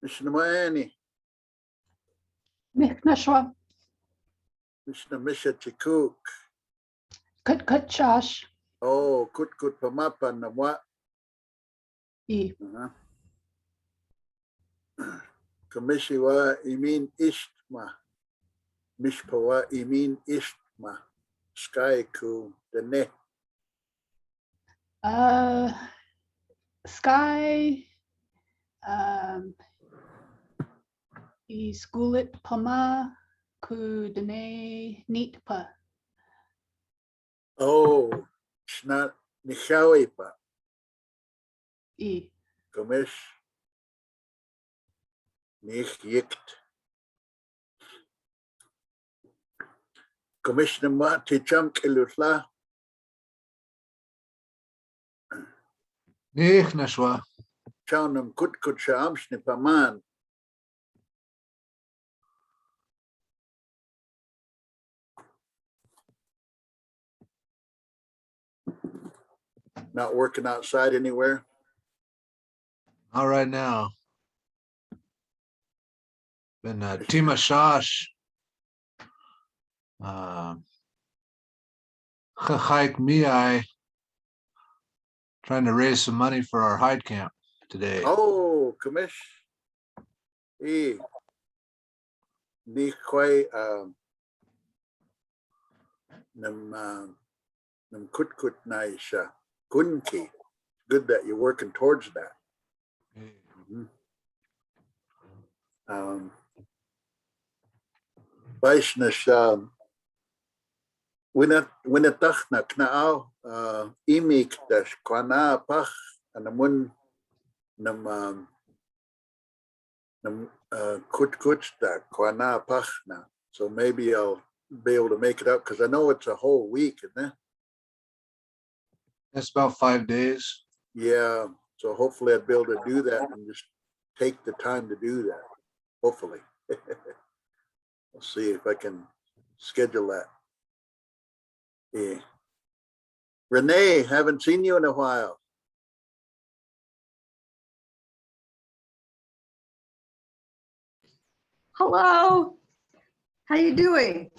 Míšnam, Míšnam, Míšnam, čikúuk. Kut, Oh, kut pamapa namwa. I. Kamishiwa imin ishtma. Mishpawa imin ishtma. Sky ku dene. Sky, I skulit pama ku dene nitpa. Oh, shna nishawipa. I. Kamish nich yikt. Commissioner Tichunk ilusla. Nashwa. Chownam kut shaamshni paman. Not working outside anywhere. All right now. Been Tima Shash. Hike me, trying to raise some money for our hide camp today. Oh, commish. E. Nikway nam kut naisha. Kunki. Good that you're working towards that. Vaishnash winatachna knao imik dash kwana pach anamun nam kut da kwana pachna. So maybe I'll be able to make it up because I know it's a whole week, isn't it? It's about 5 days. Yeah. So hopefully I'd be able to do that and just take the time to do that. Hopefully. We'll see if I can schedule that. Yeah. Renee, haven't seen you in a while. Hello, how you doing?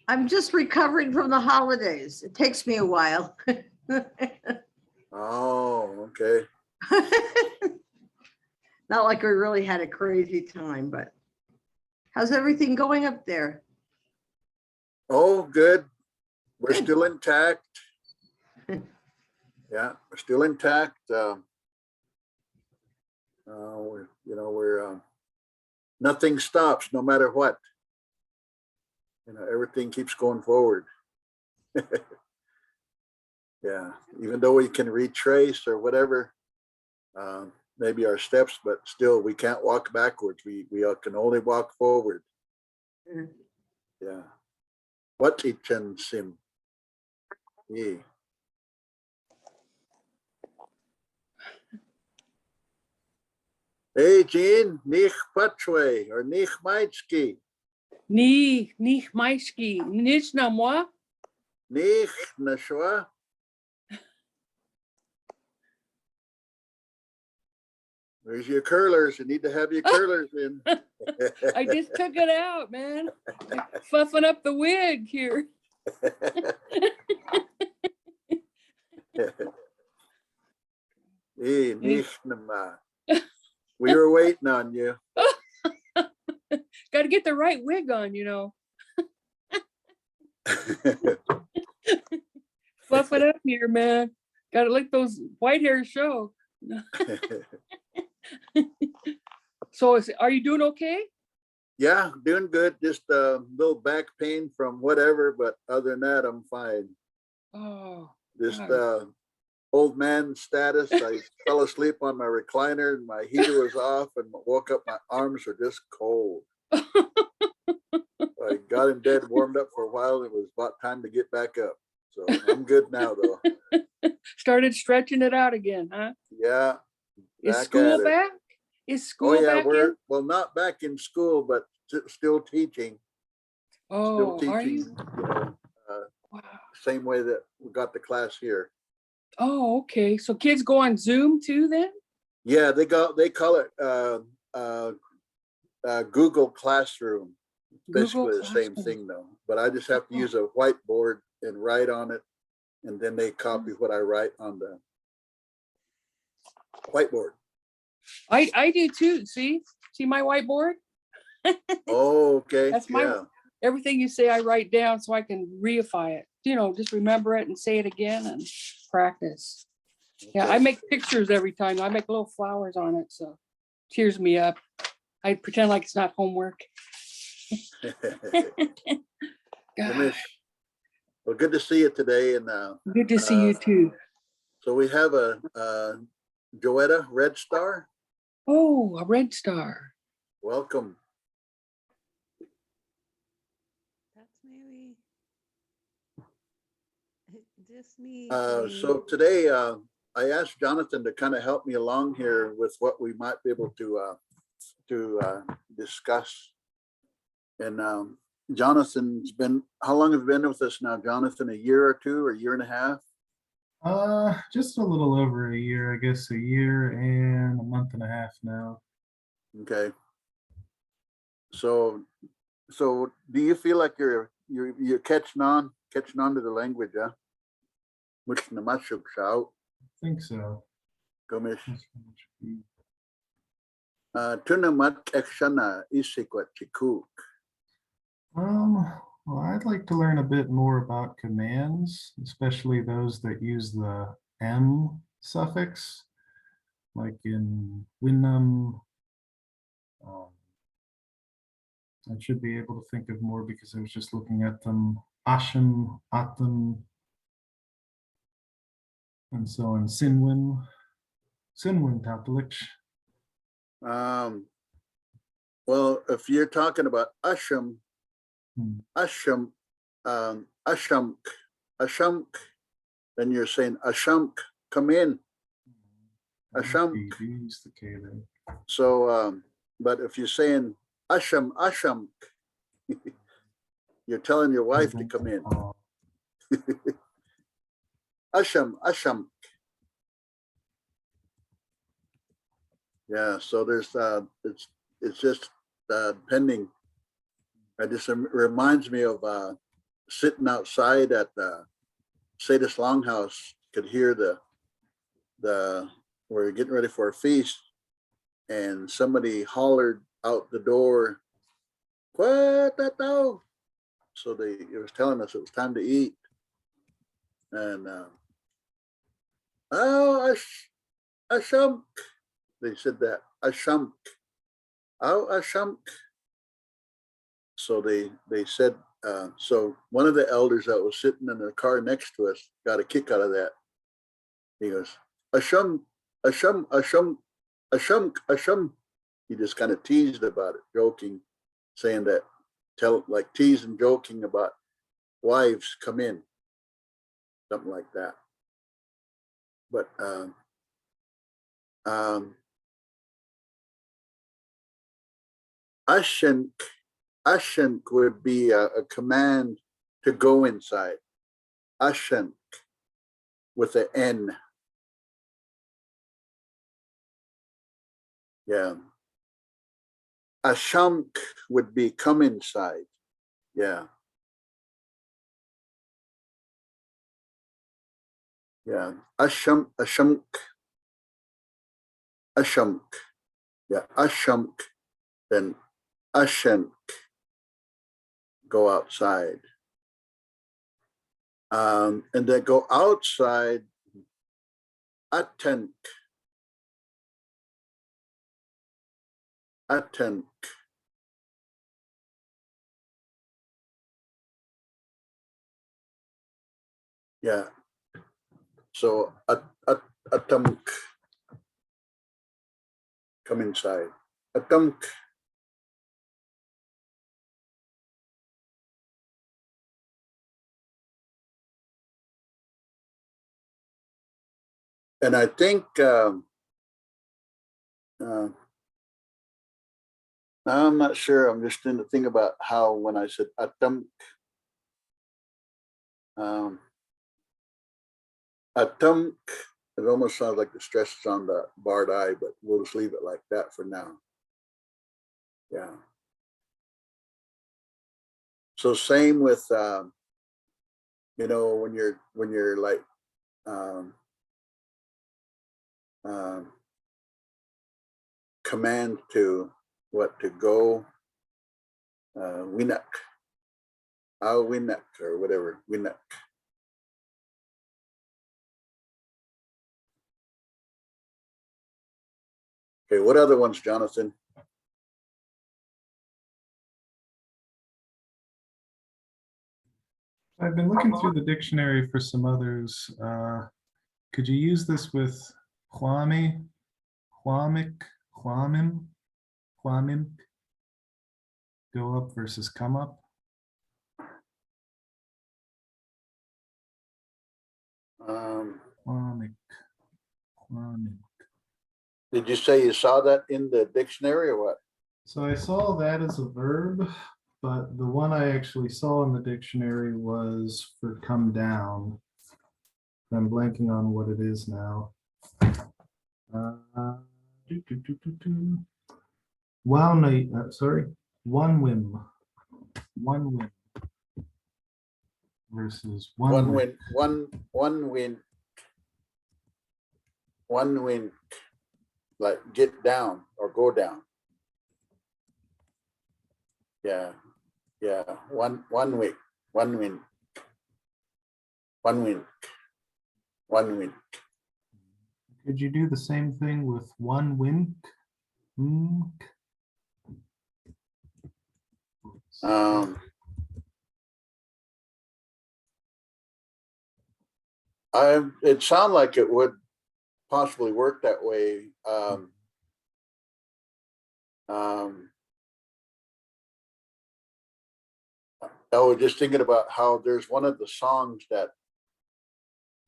I'm just recovering from the holidays. It takes me a while. Oh, okay. Not like we really had a crazy time, but how's everything going up there? Oh, good. We're Good. still intact. Yeah, we're still intact. We're nothing stops no matter what. Everything keeps going forward. Yeah, even though we can retrace or whatever, maybe our steps, but still we can't walk backwards. We can only walk forward. Yeah. What ichan sim? Yeah. Hey, Jean, nich patchway or nich maitski. Nich maitski, nich na moi. Nich nashwa. There's your curlers. You need to have your curlers in. I just took it out, man. Fluffing up the wig here. Hey, Míšnam. We were waiting on you. Got to get the right wig on, Fluff it up here, man. Got to let those white hairs show. So are you doing okay? Yeah, doing good. Just a little back pain from whatever, but other than that, I'm fine. Oh, Just old man status. I fell asleep on my recliner and my heater was off and woke up, my arms are just cold. I got in bed, warmed up for a while. It was about time to get back up. So I'm good now though. Started stretching it out again, huh? Yeah. Is school back? Is school back in? Well, not back in school, but still teaching. Oh, still are teaching, you? Wow. Same way that we got the class here. Oh, okay. So kids go on Zoom too then? Yeah, they call it Google Classroom. Google Basically the same Classroom. thing though, but I just have to use a whiteboard and write on it. And then they copy what I write on the whiteboard. I do too. See my whiteboard? Oh, okay. That's my, Yeah. everything you say, I write down so I can reify it, just remember it and say it again and practice. Yeah, I Okay. make pictures every time. I make little flowers on it, so cheers me up. I pretend like it's not homework. God, Well, good to see you today. And good to see you too. so we have a Joetta Red Star. Oh, a red star. Welcome. That's maybe just me. So today I asked Jonathan to kind of help me along here with what we might be able to discuss. And Jonathan's been, how long have you been with us now, Jonathan? A year or two, or a year and a half? Just a little over a year, I guess, a year and a month and a half now. Okay. So do you feel like you're catching on to the language, huh? Múułnam, ášukša. I think so. Gomish. That's what it should be. Túnnam, šana, ísikʷat, čikúuk. Well, I'd like to learn a bit more about commands, especially those that use the M suffix, like in Wínam. I should be able to think of more because I was just looking at them. Ášɨnk, Átɨnk, and so on. Táykša. Well, if you're talking about ášɨnk, ášɨnk, then you're saying ášɨnk, come in. Ášɨnk. Use the K there. So, but if you're saying ášɨnk, you're telling your wife to come in. Ášɨnk. Yeah, so there's it's just depending. It just reminds me of sitting outside at the Sadist Longhouse. Could hear we're getting ready for a feast, and somebody hollered out the door, "Quatatau!" So it was telling us it was time to eat, and oh, ášunk. They said that, ášunk. Oh, ášunk. So they said, so one of the elders that was sitting in the car next to us got a kick out of that. He goes, ášunk, ášunk, ášunk, ášunk, ášunk. He just kind of teased about it, joking, saying that, like teasing, joking about wives come in, something like that. But ášɨnk would be a command to go inside. Ášɨnk with an N. Yeah. Ášunk would be come inside. Yeah. Yeah. Ášunk. Ášunk. Yeah. Ášunk. Then ášɨnk, go outside. And then go outside, Átɨnk. Átɨnk. Yeah. So Átɨnk. Come inside. Átɨnk. And I think I'm not sure. I'm just trying to think about how when I said Átɨnk, Átɨnk, it almost sounds like the stress is on the barred I, but we'll just leave it like that for now. Yeah. So same with, you know, when you're like, command to what, to go, winak, winak, or whatever, winak. Okay, what other ones, Jonathan? I've been looking through the dictionary for some others. Could you use this with Hwami, Hwamik, Hwamim, Hwamimk? Go up versus come up? Hwamik, Hwamim. Did you say you saw that in the dictionary or what? So I saw that as a verb, but the one I actually saw in the dictionary was for come down. I'm blanking on what it is now. Sorry, Wánwimk. Wánwimk versus Wánwimk. Wánwink, like get down or go down. Yeah, yeah. Wánwink, Wánwink, Wánwink. Could you do the same thing with Wánwimk? It sounded like it would possibly work that way. I was just thinking about how there's one of the songs that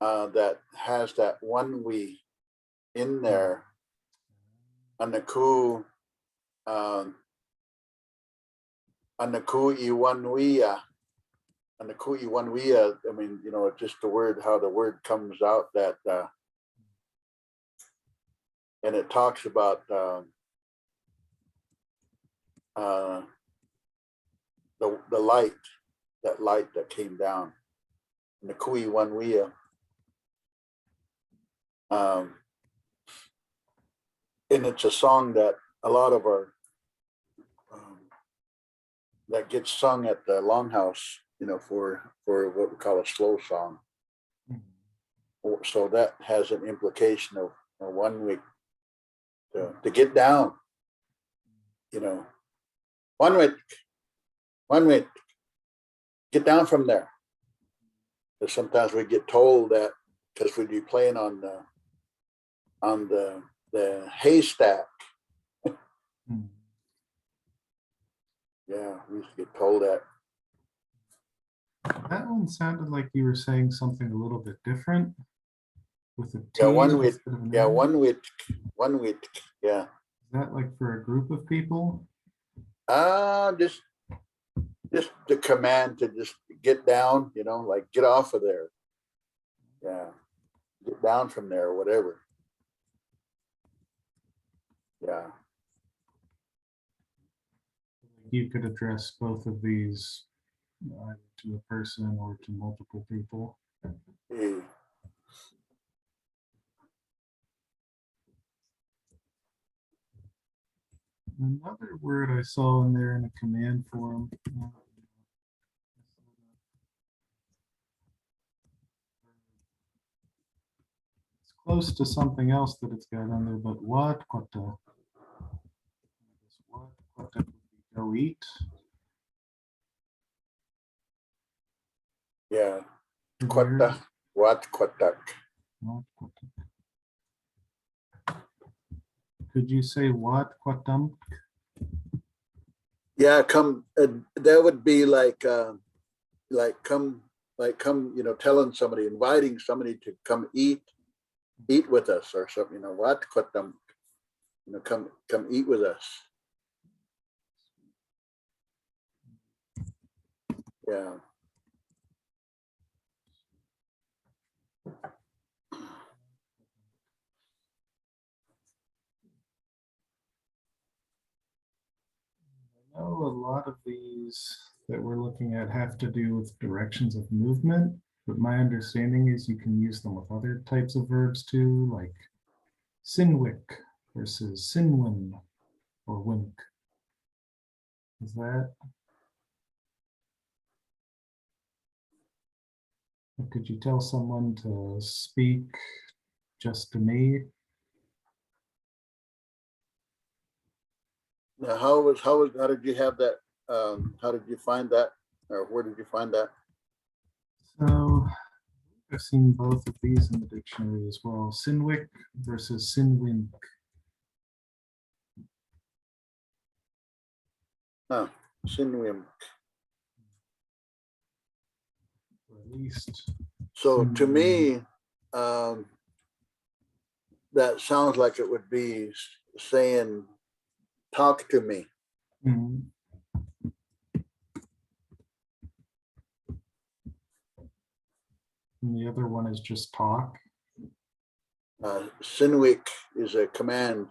that has that one we in there on the ku iwanwia. And the kui wanwia, I mean, you know, just the word, how the word comes out, that and it talks about the light, that light that came down, and the kui wanwia. And it's a song that a lot of our that gets sung at the longhouse, you know, for what we call a slow song. So that has an implication of 1 week to get down, you know, 1 week, get down from there. Because sometimes we get told that because we'd be playing on the haystack. Yeah, we used to get told that. That one sounded like you were saying something a little bit different with a T. Yeah, 1 week. instead of an Yeah, M. 1 week. 1 week. Yeah. Is that like for a group of people? Just the command to just get down, you know, like get off of there. Yeah, get down from there or whatever. Yeah. You could address both of these either to a person or to multiple people. Yeah. Another word I saw in there in a command form. It's close to something else that it's got on there, but Wáatkўatak. Wáatkўatak would be go eat. Yeah. Wáatkўatak. Wáatkўatak. Could you say Wáatkўatamk? Yeah, come. That would be like come, you know, telling somebody, inviting somebody to come eat with us or something. You know, Wáatkўatamk. You know, come eat with us. Yeah. know a lot of these that we're looking at have to do with directions of movement, but my understanding is you can use them with other types of verbs too, like nwik versus nwim or wink. Is that? Or could you tell someone to speak just to me? Now, how did you have that? How did you find that? Or where did you find that? So I've seen both of these in the dictionary as well. Nwik versus nwink. Huh, nwimk. Or at least. So to me, that sounds like it would be saying, talk to me. Mhm. And the other one is just talk. Sinwik is a command,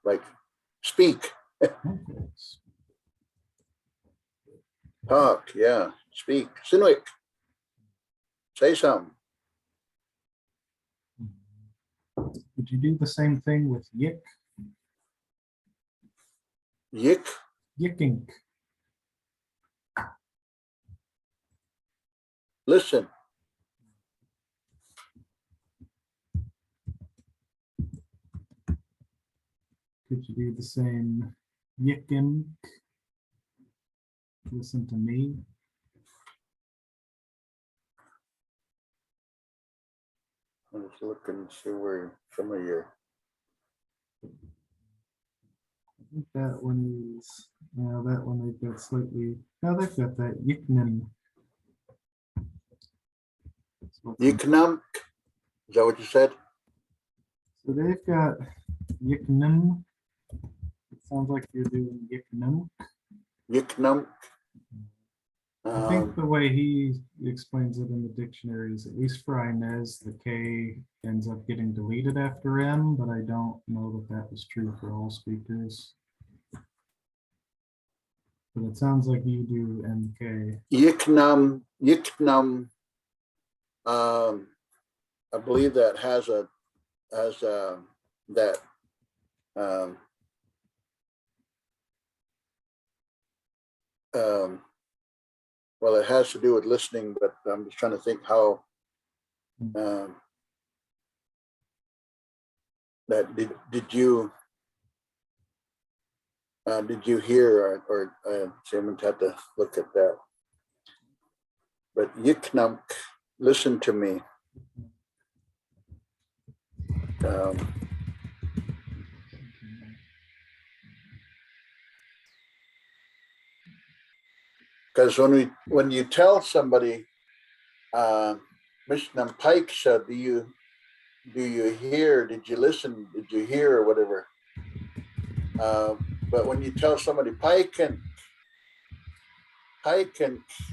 like speak, Okay. talk, yeah, speak. Sinwik, say something. Would you do the same thing with yik? Yik, Yíkɨnk. listen. Could you do the same? Yíknɨmk. Listen to me. I'm just looking to see where some of your, I think that one is, no, that one they've got slightly, no, they've got that Yíknɨmk. Yíknɨmk, is that what you said? So they've got Yíknɨmk. It sounds like you're doing Yíknɨmk. Yíknɨmk. I think the way he explains it in the dictionary is, at least for Inez, the K ends up getting deleted after M, but I don't know that that was true for all speakers. But it sounds like you do MK. Yíknam, I believe that has that well, it has to do with listening, but I'm just trying to think how that did you hear or Simmons had to look at that. But Yíknɨmk, listen to me. Because when you tell somebody Míšnam páykša, do you hear, did you listen, did you hear, or whatever? But when you tell somebody Páykɨnk,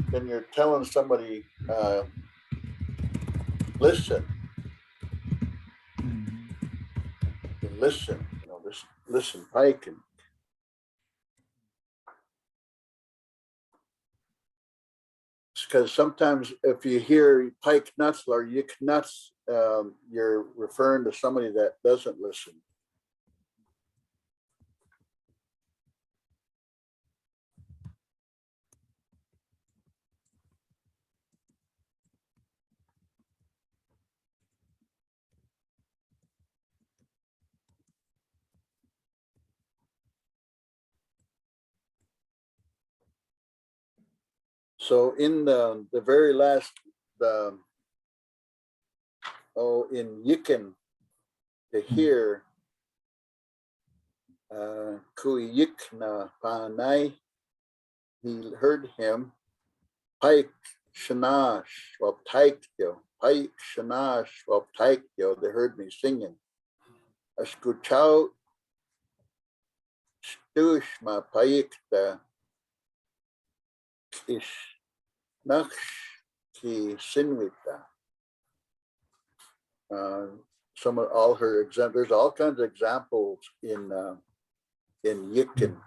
then you're telling somebody listen. Listen, listen, Páykɨnk. Because sometimes if you hear Páyknuts or Yíknuts, you're referring to somebody that doesn't listen. So in the very last, in Yíknɨmk, to hear, kui yíkna panai, he heard him, páykša svaptaikyo, they heard me singing. Ášukša stushma páykta ki sinvita. Some of all her examples, there's all kinds of examples in Yíknɨmk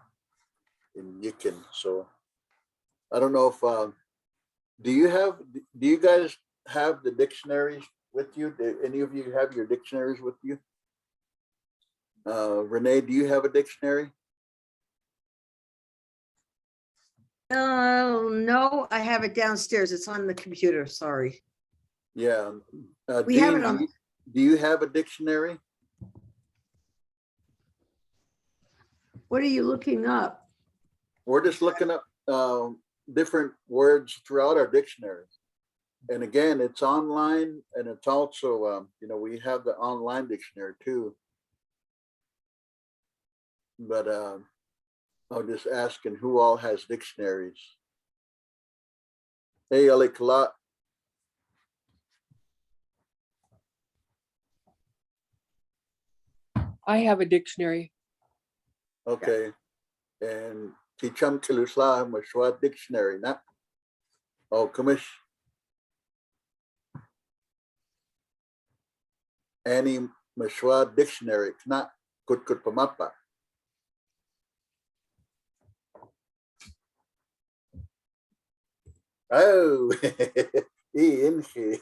in Yíkɨnk. So I don't know if do you guys have the dictionaries with you? Do any of you have your dictionaries with you? Renee, do you have a dictionary? No, I have it downstairs. It's on the computer. Sorry. Yeah. We have Dean, it on. do you have a dictionary? What are you looking up? We're just looking up different words throughout our dictionary. And again, it's online, and it's also, you know, we have the online dictionary too. But I was just asking who all has dictionaries. Hey, Ali Kalat. I have a dictionary. Okay. And Ticham Kilusla Mashwa dictionary, na? Oh, Kamish. Annie Mashwa dictionary, na kut pamapa. Oh, ísikʷat.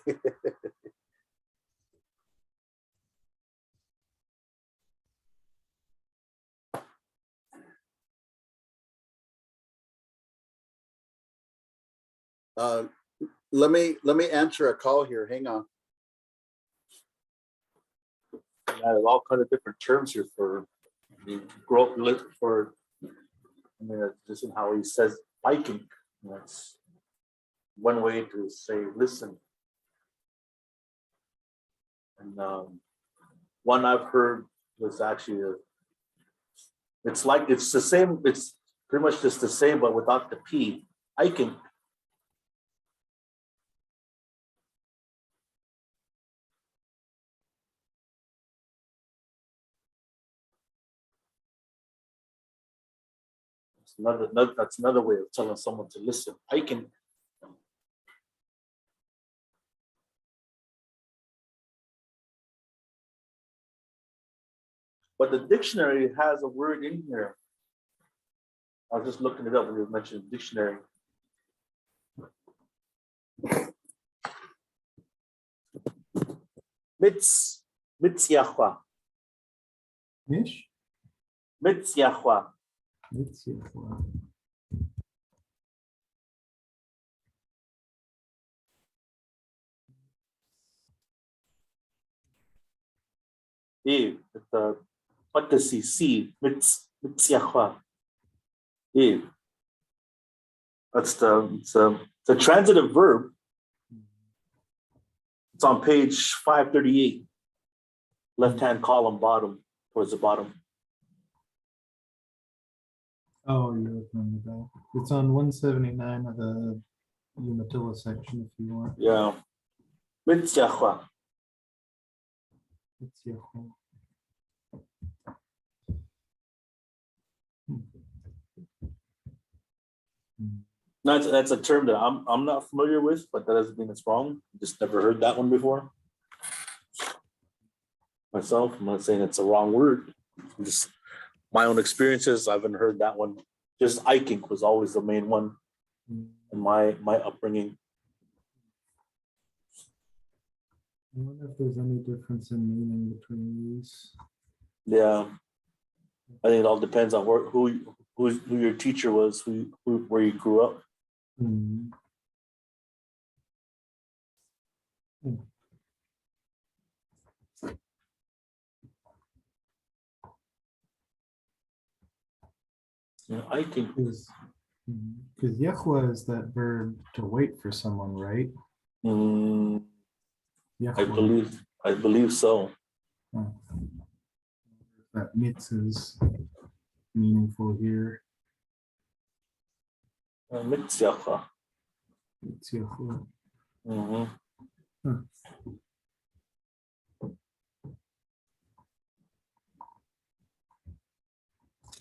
Let me answer a call here. Hang on. There's all kind of different terms here for growth for. I mean, this is how he says Áykɨnk. That's one way to say listen. And one I've heard was actually it's like it's the same. It's pretty much just the same, but without the P. Áykɨnk. That's another way of telling someone to listen. Áykɨnk. But the dictionary has a word in here. I was just looking it up when you mentioned dictionary. Mitzyakhwa. Mish? Mitzyakhwa. Let's see. What does he see? Mitzyakhwa. That's the transitive verb. It's on page 538, left-hand column bottom, towards the bottom. Oh, you're looking on the back. It's on 179 of the Umatilla section if you want. Yeah. Mitzyakhwa. It's your home. That's a term that I'm not familiar with, but that doesn't mean it's wrong. Just never heard that one before. Myself, I'm not saying it's a wrong word. Just my own experiences. I haven't heard that one. Just Áykɨnk was always the main one in my upbringing. I wonder if there's any difference in meaning between these. Yeah, I think it all depends on who your teacher was, where you grew up. Hmm. Yeah, Áykɨnk. Because yahwa is that verb to wait for someone, right? Yahwa. I believe so. Oh. That mitz is meaningful here. Mitzyakhwa. It's yahwa. Mhm. Huh.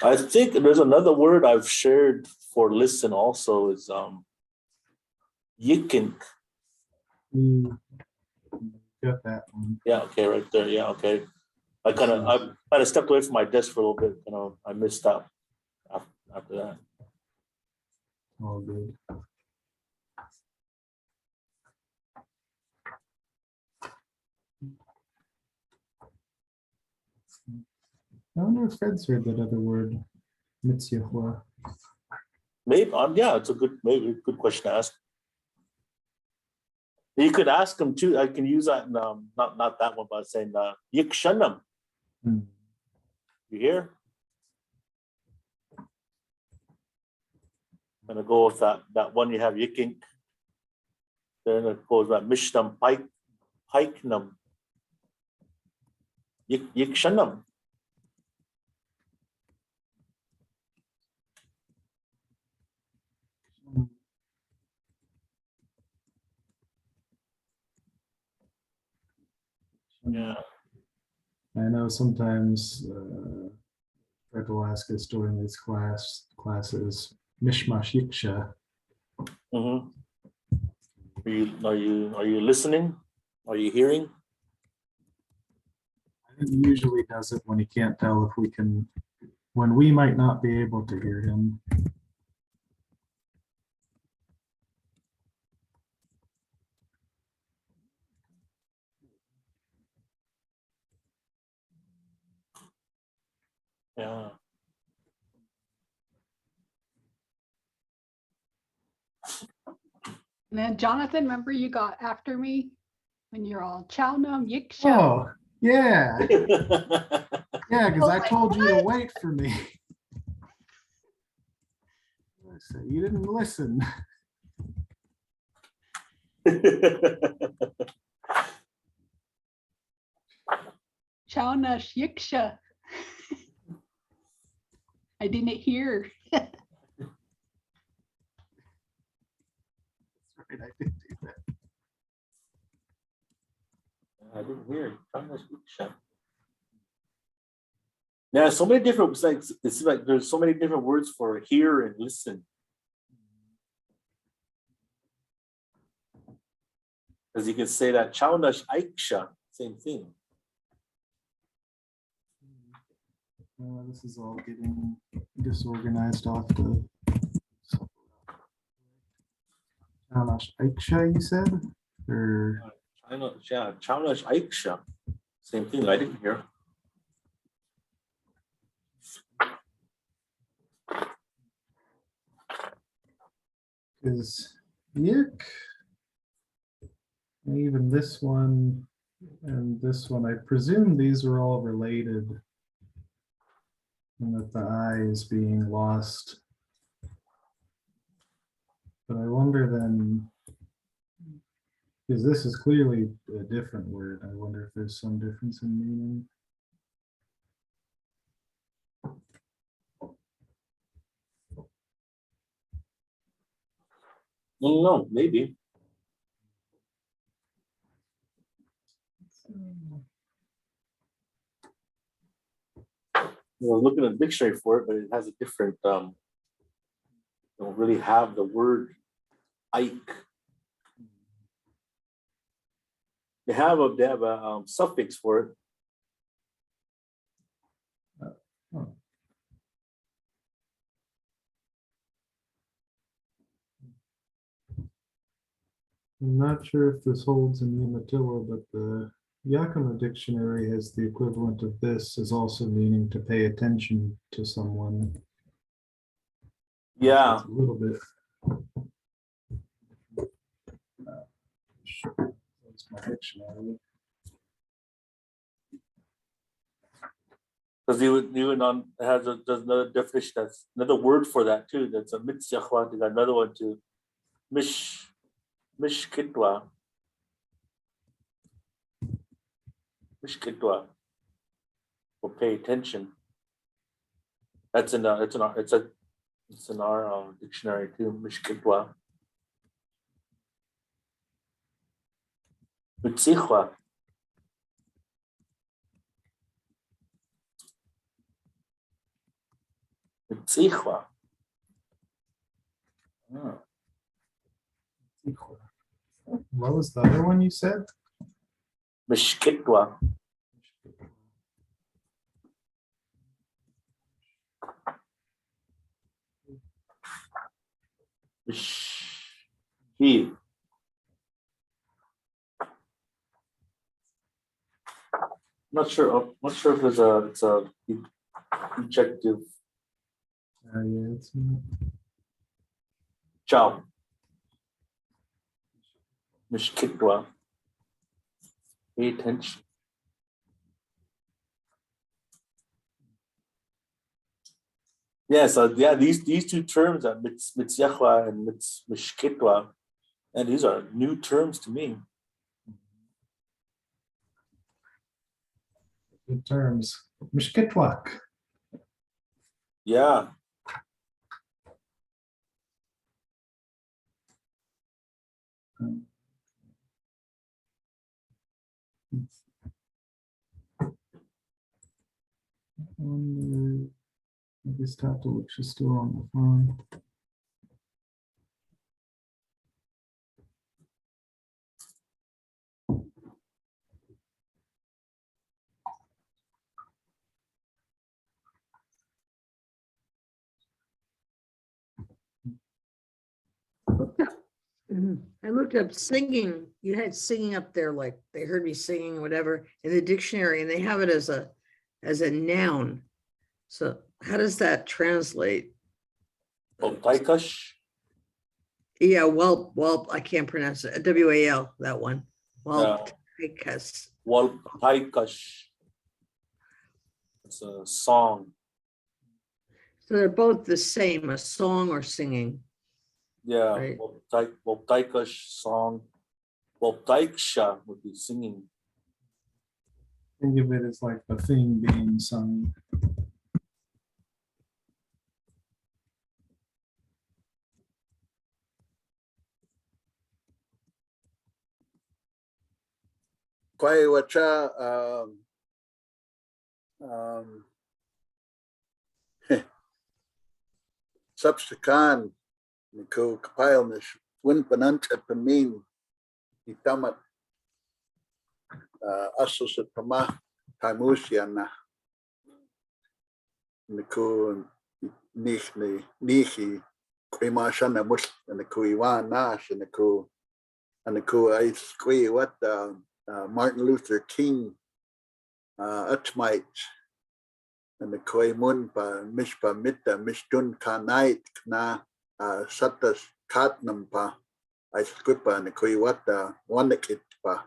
I think there's another word I've shared for listen also is Yíkɨnk. Got that one. Yeah, okay, right there. Yeah, okay. I kind of stepped away from my desk for a little bit. I missed out after that. All good. I wonder if Fred's heard that other word, mitzvah. Maybe, yeah, it's a good, maybe a good question to ask. You could ask him too. I can use that in, not that one, but saying yíknɨmk. Hmm. You hear? I'm gonna go with that one you have, Yíkɨnk. Then it goes about Míšnam, páyknam. Yíknɨmk. Yeah. I know sometimes Fred will ask us during these classes, mishmash yíkša. Mm-hmm. Are you listening? Are you hearing? I think he usually does it when he can't tell if we can, when we might not be able to hear him. Yeah. And then Jonathan, remember you got after me when you're all Chownam, yíkša. Oh, yeah. Yeah, because I told you to wait for me. I said, you didn't listen. Chownash yíkša. I didn't hear. That's right, I did do that. I didn't hear it. Yeah, so many different, it's like there's so many different words for hear and listen. As you can say that chaunash áykša, same thing. This is all getting disorganized off the ášukša, you said? Or Yeah, chaunash áykša, same thing. I didn't hear. is yik, and even this one and this one, I presume these are all related, and that the I is being lost. But I wonder then, because this is clearly a different word, I wonder if there's some difference in meaning. No, maybe. I was looking at the dictionary for it, but it has a different, don't really have the word Ike. They have a suffix for it. Oh. I'm not sure if this holds in Umatilla, but the Yakima dictionary has the equivalent of this as also meaning to pay attention to someone. Yeah. It's a little bit. That's my dictionary. Because even on there's another definition, that's another word for that too. That's a mitzvah. They got another one too. Mishkitwa. Mishkitwa. Or pay attention. That's in our dictionary too. Mishkitwa. Mitzvah. Mitzvah. Oh. What was the other one you said? Mishkitwa. he. Not sure if there's it's a ejective Yeah, it's chow. Mishkitwa. Pay attention. Yes, yeah, these two terms are mitzyachwa and mishkitwa, and these are new terms to me. good terms. Mishkitwak. Yeah. Maybe stop to look. She's still on the phone. I looked up singing. You had singing up there, like they heard me singing, whatever, in the dictionary, and they have it as a noun. So how does that translate? Páykša. Yeah, well, I can't pronounce it. WAL, that one. Well, because Páykša. It's a song. so they're both the same, a song or singing. Yeah. Right. Páykša song. Páykša would be singing. Think of it as like the thing being sung. Kwai wacha substakan niku kapile nish win panant at pamin itamat asos at pama taimusiana niku nihi kwima shana mus niku iwan nash niku ísikʷat Martin Luther King atmait and the koi mun pa mishpa mitta mishtun kanait na satas katnam pa ísikʷat and the koi wata Wánwink pa.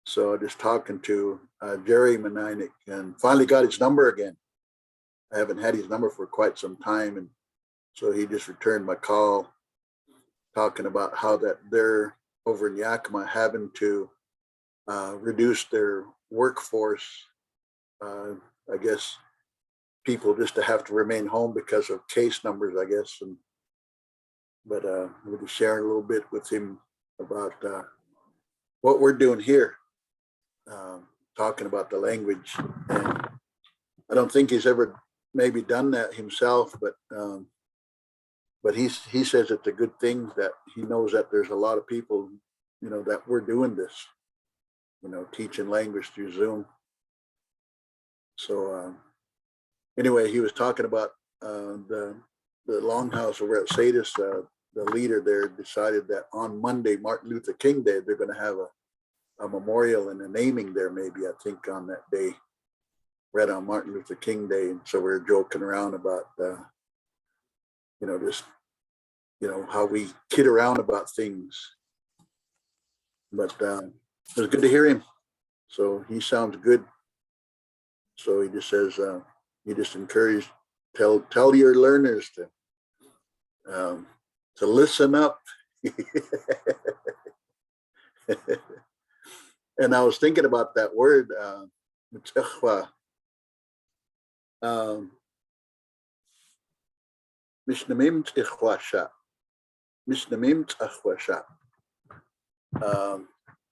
So just talking to Jerry Maninik and finally got his number again. I haven't had his number for quite some time, and so he just returned my call, talking about how that they're over in Yakima having to reduce their workforce. I guess people just to have to remain home because of case numbers, I guess. But we'll be sharing a little bit with him about what we're doing here, talking about the language. And I don't think he's ever maybe done that himself, but he says it's a good thing that he knows that there's a lot of people, that we're doing this, teaching language through Zoom. So anyway, he was talking about the longhouse over at Sadis. The leader there decided that on Monday, Martin Luther King Day, they're going to have a memorial and a naming there, maybe, I think, on that day, right on Martin Luther King Day. And so we're joking around about just, how we kid around about things. But it was good to hear him. So he sounds good. So he just says, he just encouraged, tell your learners to listen up. And I was thinking about that word, Míšnam ísikʷat.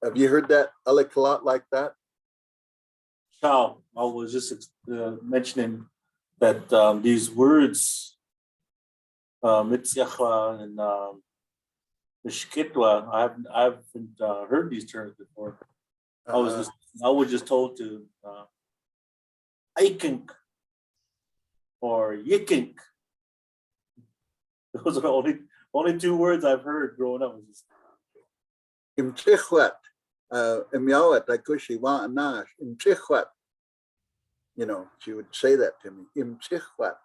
Have you heard that a lot like that? Chow. I was just mentioning that these words, mitzyachwa and mishkitwa, I haven't heard these terms before. I was just told to Áykɨnk or Yíkɨnk. Those are the only two words I've heard growing up. sikʷat, imiawat, akushi wa'anash, sikʷat. You know, she would say that to me, sikʷat.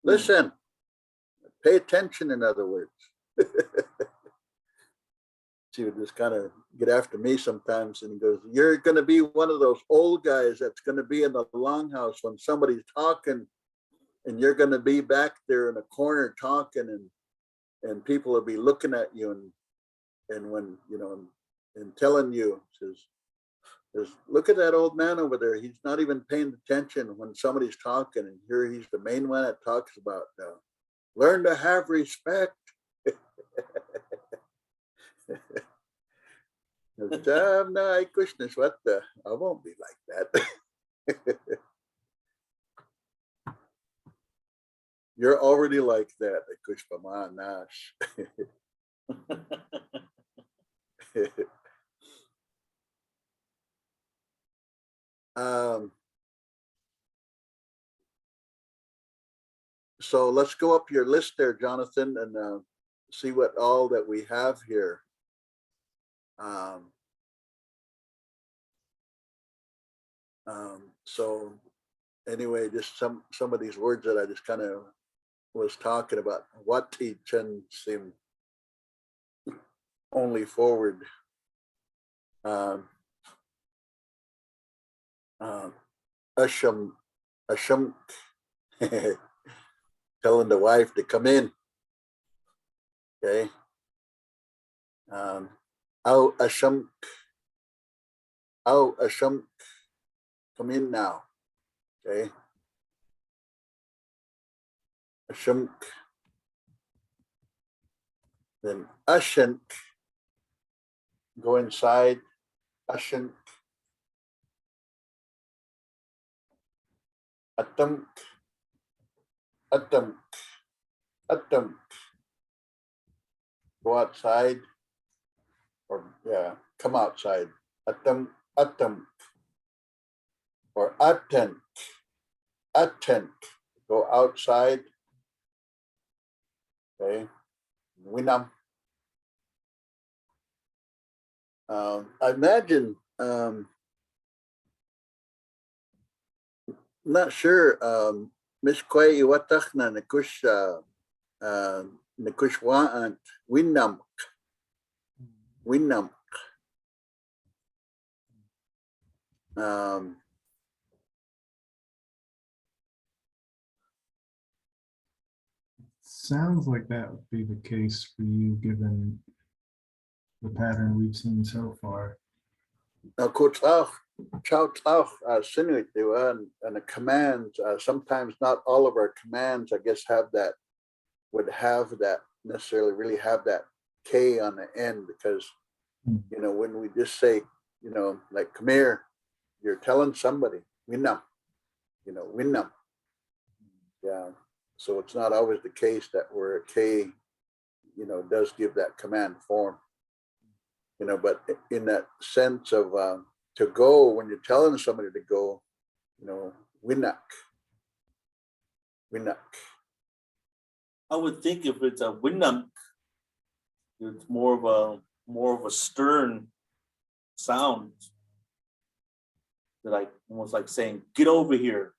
Listen, pay attention, in other words. She would just kind of get after me sometimes and goes, you're going to be one of those old guys that's going to be in the longhouse when somebody's talking, and you're going to be back there in a corner talking, and people will be looking at you, and when, you know, and telling you, says, look at that old man over there. He's not even paying attention when somebody's talking, and here he's the main one that talks about learn to have respect. No, I won't be like that. You're already like that. So let's go up your list there, Jonathan, and see what all that we have here. So anyway, just some of these words that I just kind of was talking about. Wati chen sim, only forward. Ášɨnk, telling the wife to come in. Okay. Ášɨnk, ášukša, come in now. Okay. Ášɨnk. Then ášɨnk, go inside. Ášɨnk. Átɨnk, átɨnk, átɨnk, go outside, or yeah, come outside. Átɨnk, átɨnk, or Átɨnk, Átɨnk, go outside. Okay, Wínam. I imagine, not sure, Miskwe Iwatachna Nikush Waant Wínam. Wínam. Sounds like that would be the case for you, given the pattern we've seen so far. Now, and the commands, sometimes not all of our commands, I guess, would have that necessarily really have that K on the end, because, you know, when we just say, you know, like, come here, you're telling somebody, Wínam, you know, Wínam. Yeah. So it's not always the case that where a K, you know, does give that command form, you know, but in that sense of to go, when you're telling somebody to go, you know, Wínak, Wínak. I would think if it's a Wínam, it's more of a stern sound. Like almost like saying, "Get over here."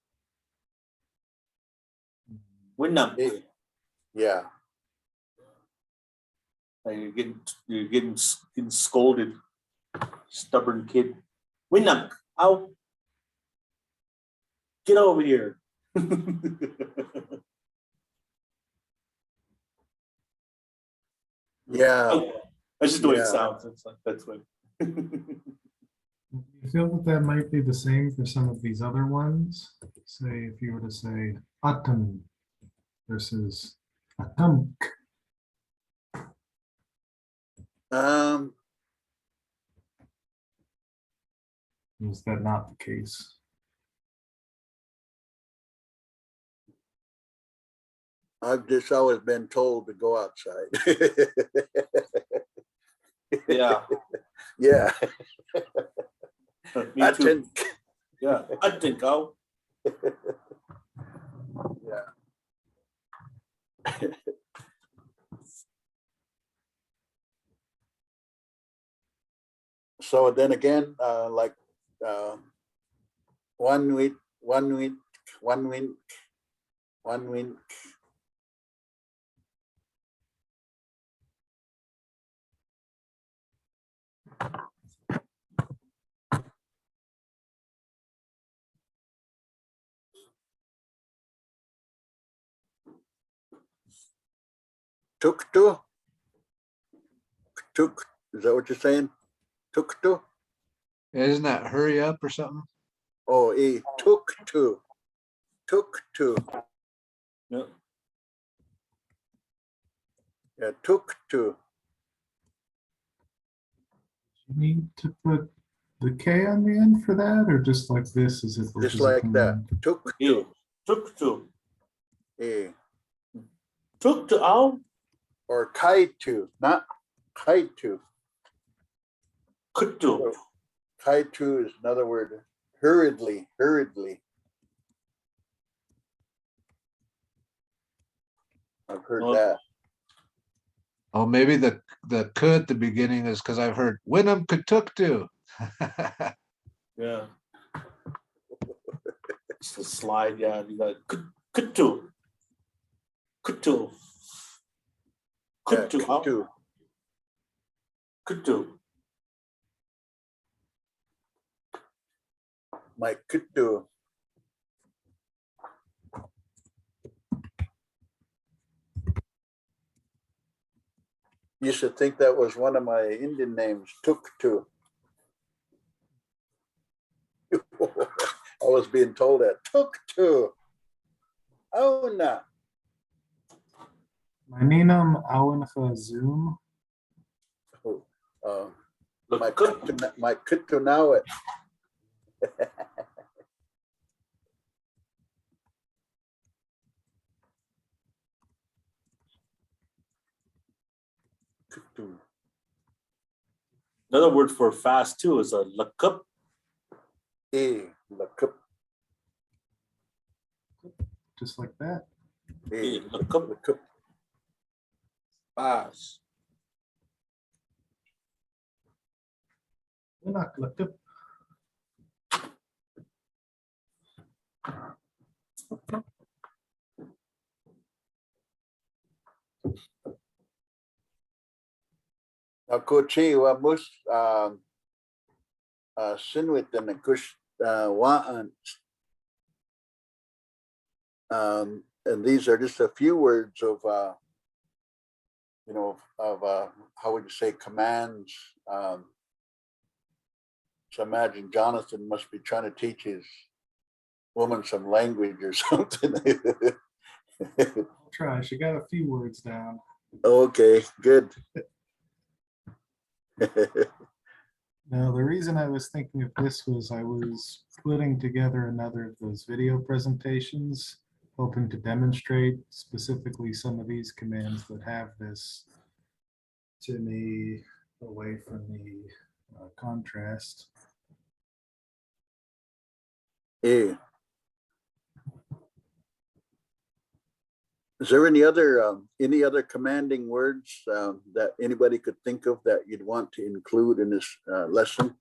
Wínam. Yeah. Like you're getting scolded, stubborn kid. Wínam, out. Get over here. Yeah. That's just the way it Yeah. sounds. It's like that's what. You feel that that might be the same for some of these other ones? Say, if you were to say Átɨnk versus Átɨnk. Is that not the case? I've just always been told to go outside. Yeah. Yeah. Me too. Átɨnk. Yeah. Átɨnk out. Yeah. so then again, like Wánwink, Wánwink, Wánwink, Wánwink. Tuktu. Tuk. Is that what you're saying? Tuktu. Isn't that hurry up or something? Oh, tuktu. Tuktu. Yeah. Yeah, tuktu. You need to put the K on the end for that, or just like this as if this Just is a like that. command? Tuktu. Yeah. Took to. Eh. Took to out. Or kaitu, not kaitu. Could do. Kaitu is another word. Hurriedly, hurriedly. I've heard Oh. that. Oh, maybe the "k" at the beginning is because I've heard Wínam took to. Yeah. It's the slide. Yeah. You got could do. Could do. Could do. Out. Kutu. Could do. My kutu. Used to think that was one of my Indian names, Tuktu. I was being told that. Tuktu. Oh, no. Mínam áwancha zoom. Look, My kutu now it. Kutu. another word for fast too is a lakup. Lakup. Just like that. Lakup. Lakup. Fast. Look up. Kochi wa mus sinwit and the kush waan. And these are just a few words of how would you say commands. So imagine Jonathan must be trying to teach his woman some language or something. I'll try. She got a few words down. Okay, good. Now, the reason I was thinking of this was I was putting together another of those video presentations, hoping to demonstrate specifically some of these commands that have this to me away from the contrast. Yeah. Is there any other commanding words that anybody could think of that you'd want to include in this lesson?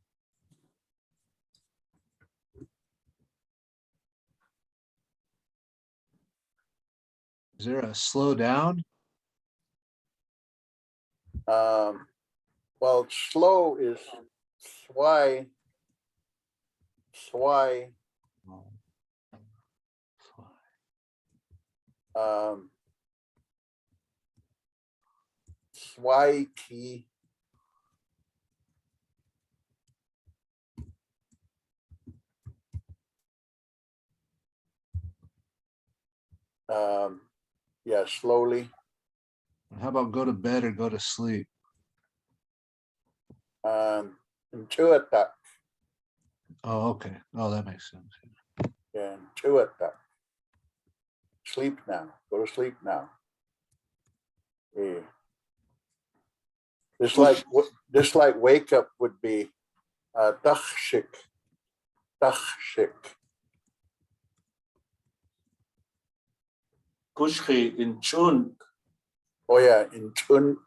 Is there a slow down? Well, slow is swai. Swaiki. Yeah, slowly. How about go to bed or go to sleep? Intuatak. Oh, okay. Oh, that makes sense. Yeah, intuatak. Sleep now. Go to sleep now. Yeah. Just like wake up would be dachshik. Kushki in chunk. Oh yeah, in tɨnk.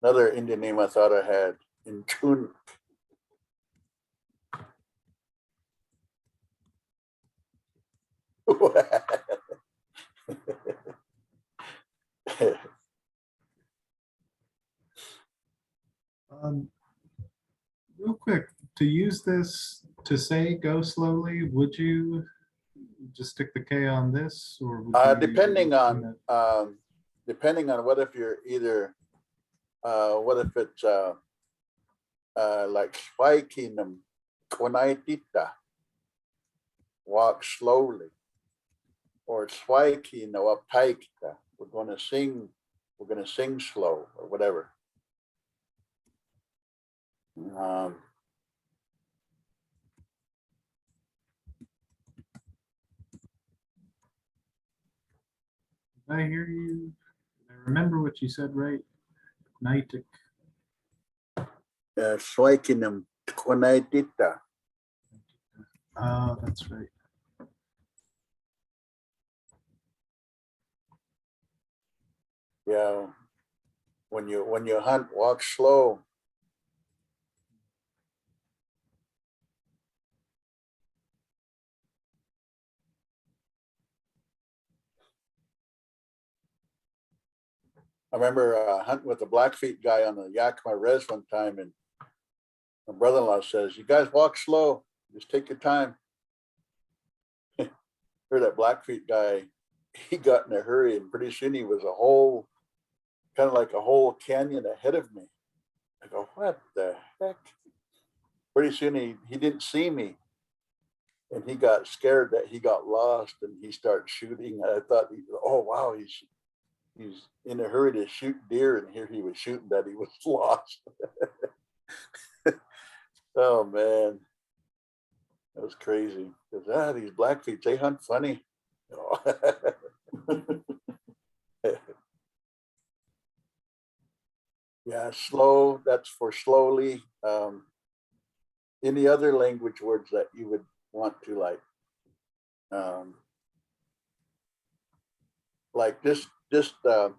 Another Indian name I thought I had. in tɨnk. Real quick, to use this to say go slowly, would you just stick the K on this or? would you Depending use on it? what if you're either what if it's like Yíknɨmk, walk slowly, or páykša, we're going to sing slow, or whatever. Did I hear you? I remember what you said, right? Nightic. Yíknɨmk. Oh, that's right. Yeah, when you hunt, walk slow. I remember hunting with a Blackfeet guy on the Yakima res one time, and my brother-in-law says, "You guys walk slow, just take your time." Heard that Blackfeet guy, he got in a hurry, and pretty soon he was kind of like a whole canyon ahead of me. I go, what the heck? Pretty soon he didn't see me, and he got scared that he got lost, and he started shooting. I thought, oh wow, he's in a hurry to shoot deer, and here he was shooting that he was lost. Oh man, that was crazy. Because these Blackfeet, they hunt funny. Yeah, slow, that's for slowly. Any other language words that you would want to like just a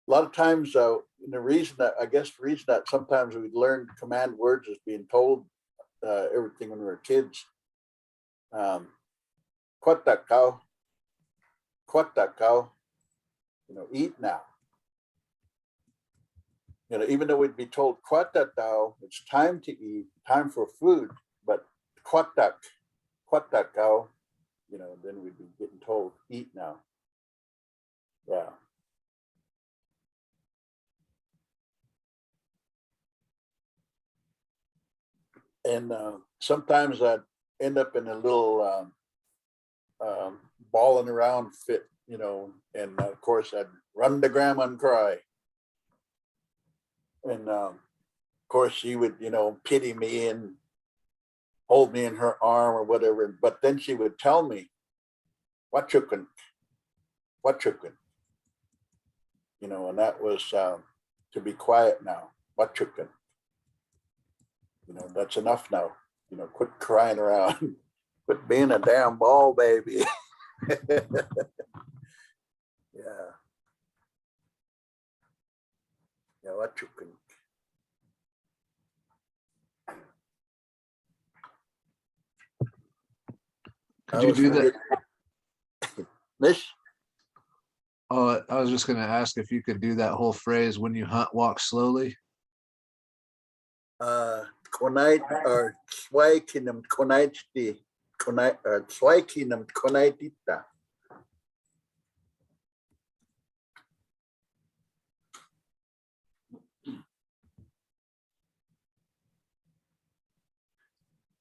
lot of times the reason that sometimes we learn command words is being told everything when we were kids. Wáatkʷatak, eat now. Even though we'd be told wáatkʷatak, it's time to eat, time for food, but wáatkʷatak, then we'd be getting told eat now. Yeah. And sometimes I'd end up in a little balling around fit, and of course I'd run to grandma and cry. And of course she would, pity me and hold me in her arm or whatever. But then she would tell me, Wáatkʷatamk, and that was to be quiet now. Wáatkʷatamk. That's enough now. Quit crying around. Quit being a damn ball baby. Yeah. Yeah, Wáatkʷatamk. Could you do that? Miss? Oh, I was just going to ask if you could do that whole phrase, when you hunt, walk slowly. Konait or Yíknɨmk konaitita. Yíknɨmk konaitita.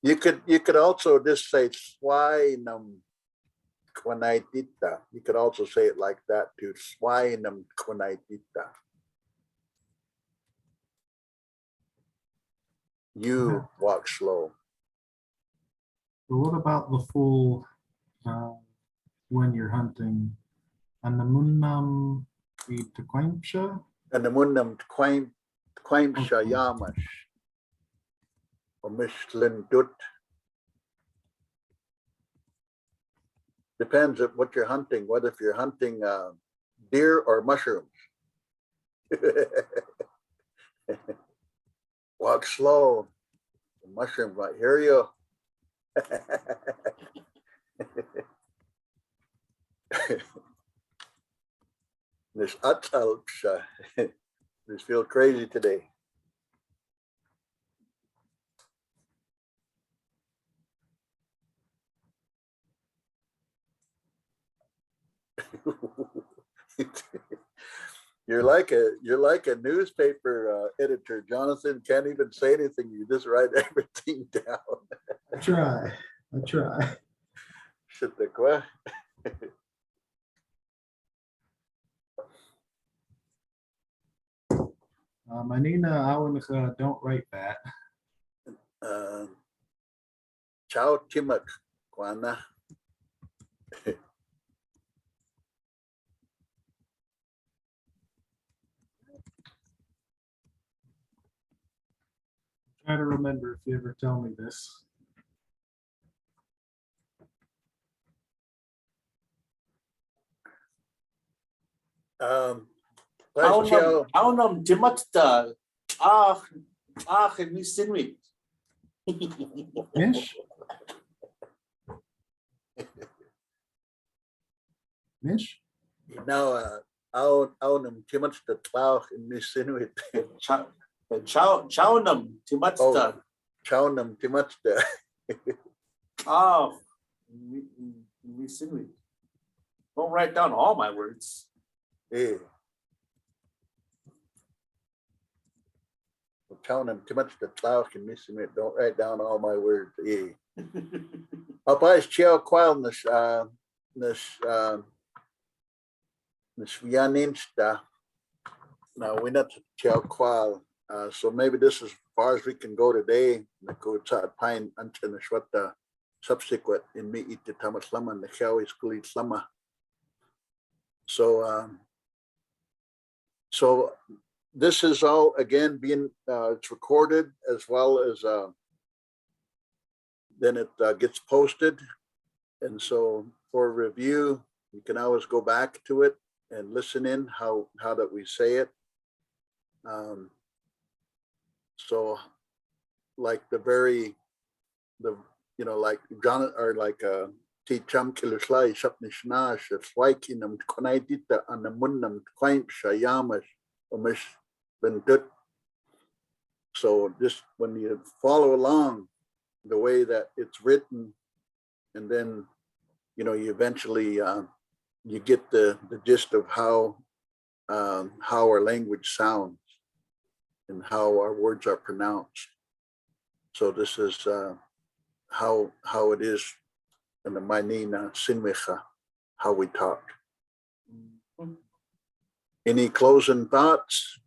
You could also just say Wínam konaitita. You could also say it like that too. Wínam konaitita. You walk slow. But what about the full when you're hunting? Múułnam ísikʷat? And the Múułnam páykša yamash. Or Míšnam. Depends on what you're hunting. What if you're hunting deer or mushrooms? Walk slow. The mushroom might hear you. This ášukša. Just feel crazy today. You're like a newspaper editor, Jonathan. Can't even say anything. You just write everything down. I try. Sikʷat. Manina, I don't write that. Ciao Timak Kwana. Try to remember if you ever tell me this. Áułnam timatta nwink. Mish? Mish? Now, áułnam timak the tlauch in Míšnam. Cháułnam timatta. Cháułnam timak the. Nwink. Don't write down all my words. Yeah. Cháułnam timak the tlauch in Míšnam. Don't write down all my words. Yeah. Papa is chill qual this Yaninsta. Now we're not chill qual. So maybe this is as far as we can go today. The code pine until the shwata subsequent in me eat the Tamaslama and the Kawi school eat slama. So this is all again being it's recorded as well as then it gets posted, and so for review you can always go back to it and listen in how that we say it. So like like Jonathan or like Ticham Kiluslai Shapnishna Wáatkɪnam Konaitita and the Múułnam páykša Yamas Omish Bentut. So just when you follow along the way that it's written, and then you eventually you get the gist of how our language sounds and how our words are pronounced. So this is how it is in the Manina Sinwicha, how we talk. Any closing thoughts?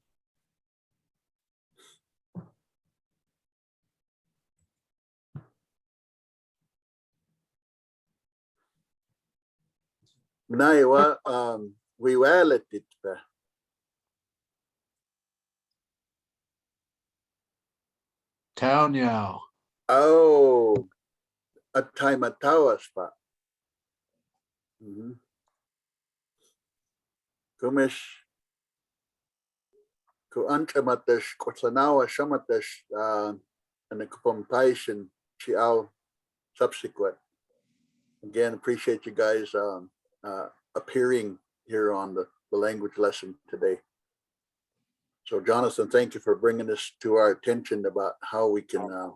Naiwa reality. Town Yao. Oh, a time at Tawa spot. Kumish ku antramatash kotlanawa shamatash and the kupompation chiao subsequent. Again, appreciate you guys appearing here on the language lesson today. So Jonathan, thank you for bringing this to our attention about how we can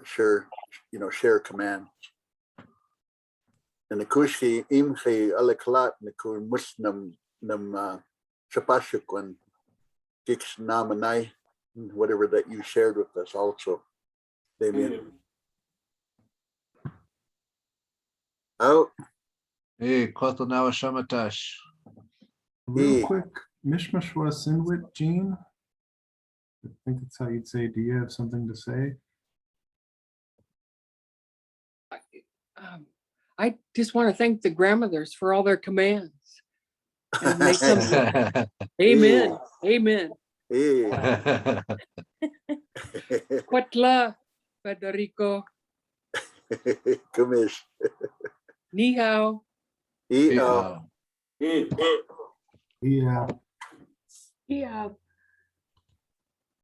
share commands. And the kushi imchi aleklat nikur Múułnam nam chapashukwan Yíknɨmk, whatever that you shared with us also. Amen. Out. Hey, Kotlanawa Shamatash. Real quick, Mishmashwa Sinwit, Gene. I think that's how you'd say, do you have something to say? I just want to thank the grandmothers for all their commands. And make them, amen, amen. Yeah. Cuatla, Federico, Kumish. ni hao, Yeah. Yeah. Yeah.